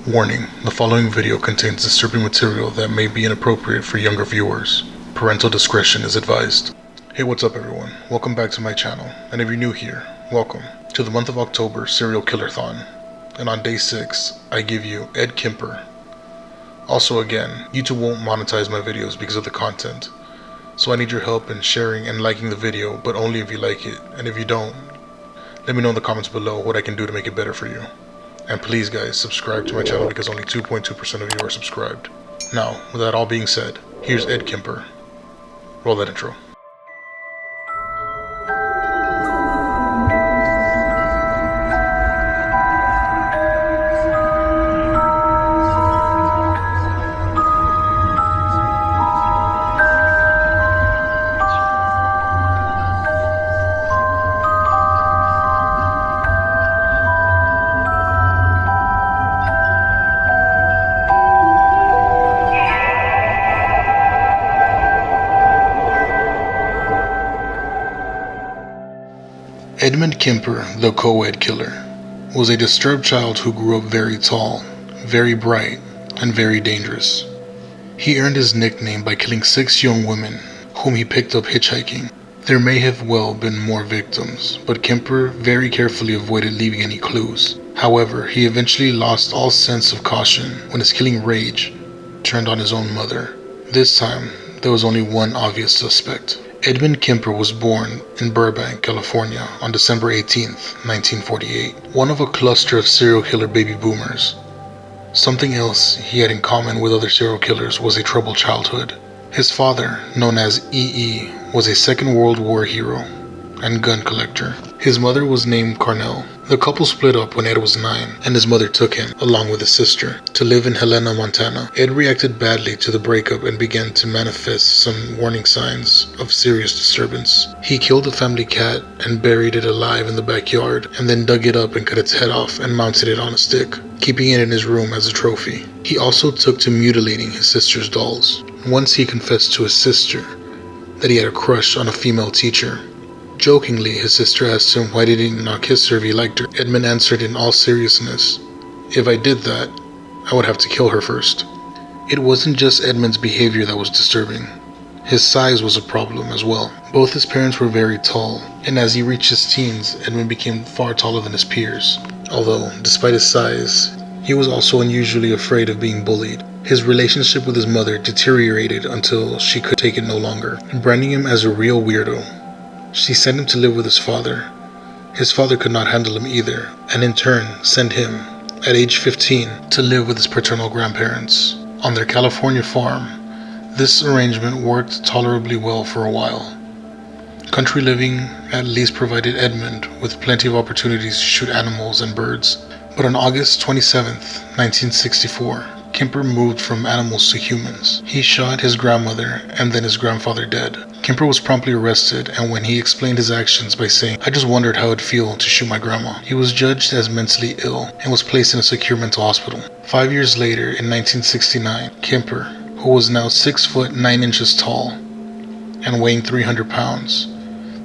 Warning, the following video contains disturbing material that may be inappropriate for younger viewers. Parental discretion is advised. Hey, what's up everyone? Welcome back to my channel, and if you're new here, welcome to the month of October serial killer-thon. And on day 6, I give you Ed Kemper. Also again, YouTube won't monetize my videos because of the content, so I need your help in sharing and liking the video, but only if you like it, and if you don't, let me know in the comments below what I can do to make it better for you. And please guys, subscribe to my channel because only 2.2% of you are subscribed. Now, with that all being said, here's Ed Kemper. Roll that intro. Edmund Kemper, the co-ed killer, was a disturbed child who grew up very tall, very bright, and very dangerous. He earned his nickname by killing 6 young women, whom he picked up hitchhiking. There may have well been more victims, but Kemper very carefully avoided leaving any clues. However, he eventually lost all sense of caution when his killing rage turned on his own mother. This time, there was only one obvious suspect. Edmund Kemper was born in Burbank, California on December 18, 1948, one of a cluster of serial killer baby boomers. Something else he had in common with other serial killers was a troubled childhood. His father, known as E.E., was a Second World War hero and gun collector. His mother was named Carnell. The couple split up when Ed was 9, and his mother took him, along with his sister, to live in Helena, Montana. Ed reacted badly to the breakup and began to manifest some warning signs of serious disturbance. He killed the family cat and buried it alive in the backyard, and then dug it up and cut its head off and mounted it on a stick, keeping it in his room as a trophy. He also took to mutilating his sister's dolls. Once he confessed to his sister that he had a crush on a female teacher. Jokingly, his sister asked him why did he not kiss her if he liked her. Edmund answered in all seriousness, "If I did that, I would have to kill her first." It wasn't just Edmund's behavior that was disturbing. His size was a problem as well. Both his parents were very tall, and as he reached his teens, Edmund became far taller than his peers. Although, despite his size, he was also unusually afraid of being bullied. His relationship with his mother deteriorated until she could take it no longer, branding him as a real weirdo. She sent him to live with his father. His father could not handle him either, and in turn sent him, at age 15, to live with his paternal grandparents on their California farm. This arrangement worked tolerably well for a while. Country living at least provided Edmund with plenty of opportunities to shoot animals and birds. But on August 27, 1964, Kemper moved from animals to humans. He shot his grandmother and then his grandfather dead. Kemper was promptly arrested, and when he explained his actions by saying, "I just wondered how it'd feel to shoot my grandma," he was judged as mentally ill and was placed in a secure mental hospital. 5 years later, in 1969, Kemper, who was now 6 foot 9 inches tall and weighing 300 pounds,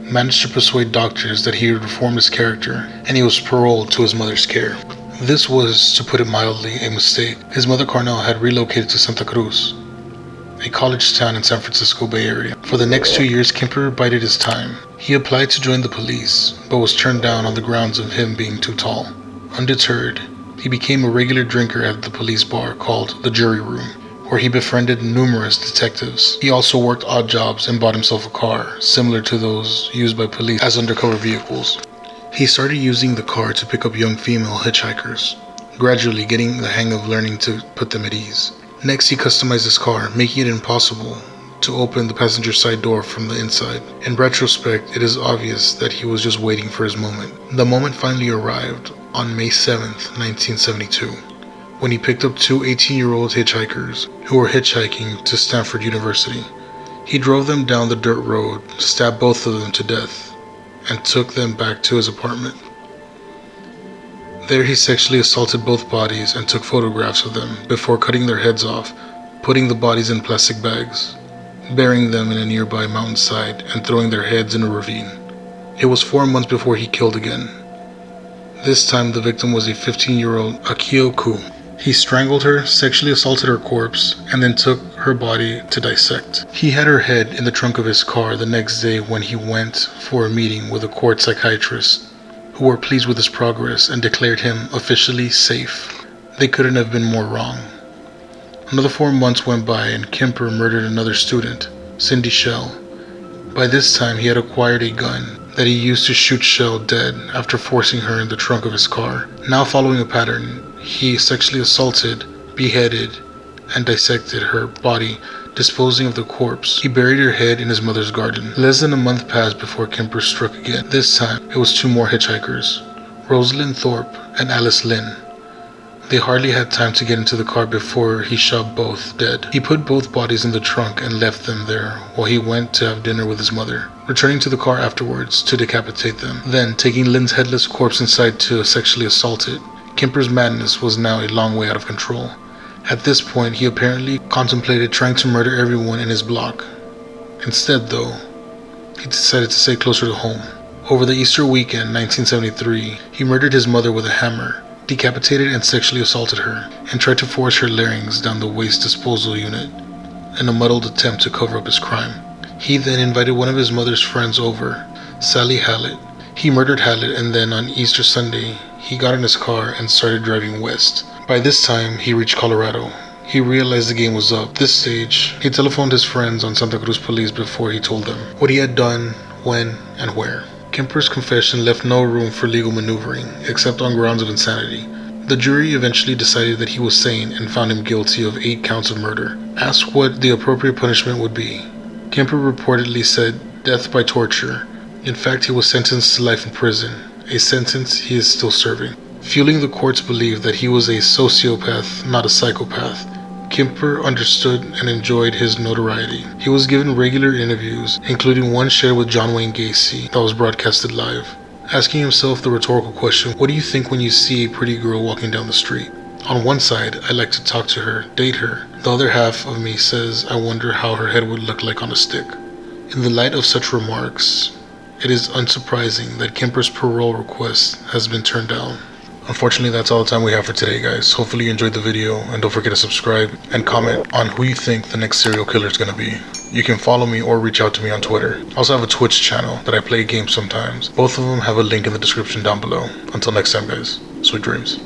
managed to persuade doctors that he would reform his character, and he was paroled to his mother's care. This was, to put it mildly, a mistake. His mother Carnell had relocated to Santa Cruz, a college town in San Francisco Bay Area. For the next 2 years, Kemper bided his time. He applied to join the police, but was turned down on the grounds of him being too tall. Undeterred, he became a regular drinker at the police bar called the Jury Room, where he befriended numerous detectives. He also worked odd jobs and bought himself a car, similar to those used by police as undercover vehicles. He started using the car to pick up young female hitchhikers, gradually getting the hang of learning to put them at ease. Next, he customized his car, making it impossible to open the passenger side door from the inside. In retrospect, it is obvious that he was just waiting for his moment. The moment finally arrived on May 7, 1972, when he picked up 2 18-year-old hitchhikers who were hitchhiking to Stanford University. He drove them down the dirt road, stabbed both of them to death, and took them back to his apartment. There he sexually assaulted both bodies and took photographs of them before cutting their heads off, putting the bodies in plastic bags, burying them in a nearby mountainside, and throwing their heads in a ravine. It was 4 months before he killed again. This time the victim was a 15-year-old Akio Ku. He strangled her, sexually assaulted her corpse, and then took her body to dissect. He had her head in the trunk of his car the next day when he went for a meeting with a court psychiatrist, who were pleased with his progress and declared him officially safe. They couldn't have been more wrong. Another 4 months went by and Kemper murdered another student, Cindy Shell. By this time he had acquired a gun that he used to shoot Shell dead after forcing her in the trunk of his car. Now, following a pattern, he sexually assaulted, beheaded, and dissected her body, disposing of the corpse. He buried her head in his mother's garden. Less than a month passed before Kemper struck again. This time, it was 2 more hitchhikers, Rosalind Thorpe and Alice Lynn. They hardly had time to get into the car before he shot both dead. He put both bodies in the trunk and left them there while he went to have dinner with his mother, returning to the car afterwards to decapitate them. Then, taking Lynn's headless corpse inside to sexually assault it. Kemper's madness was now a long way out of control. At this point, he apparently contemplated trying to murder everyone in his block. Instead, though, he decided to stay closer to home. Over the Easter weekend, 1973, he murdered his mother with a hammer, decapitated and sexually assaulted her, and tried to force her larynx down the waste disposal unit in a muddled attempt to cover up his crime. He then invited one of his mother's friends over, Sally Hallett. He murdered Hallett, and then on Easter Sunday, he got in his car and started driving west. By this time, he reached Colorado. He realized the game was up. At this stage, he telephoned his friends on Santa Cruz police before he told them what he had done, when, and where. Kemper's confession left no room for legal maneuvering, except on grounds of insanity. The jury eventually decided that he was sane and found him guilty of 8 counts of murder. Asked what the appropriate punishment would be, Kemper reportedly said death by torture. In fact, he was sentenced to life in prison, a sentence he is still serving. Fueling the court's belief that he was a sociopath, not a psychopath, Kemper understood and enjoyed his notoriety. He was given regular interviews, including one shared with John Wayne Gacy that was broadcasted live, asking himself the rhetorical question, what do you think when you see a pretty girl walking down the street? On one side, I like to talk to her, date her. The other half of me says I wonder how her head would look like on a stick. In the light of such remarks, it is unsurprising that Kemper's parole request has been turned down. Unfortunately, that's all the time we have for today, guys. Hopefully you enjoyed the video, and don't forget to subscribe and comment on who you think the next serial killer is going to be. You can follow me or reach out to me on Twitter. I also have a Twitch channel that I play games sometimes. Both of them have a link in the description down below. Until next time, guys. Sweet dreams.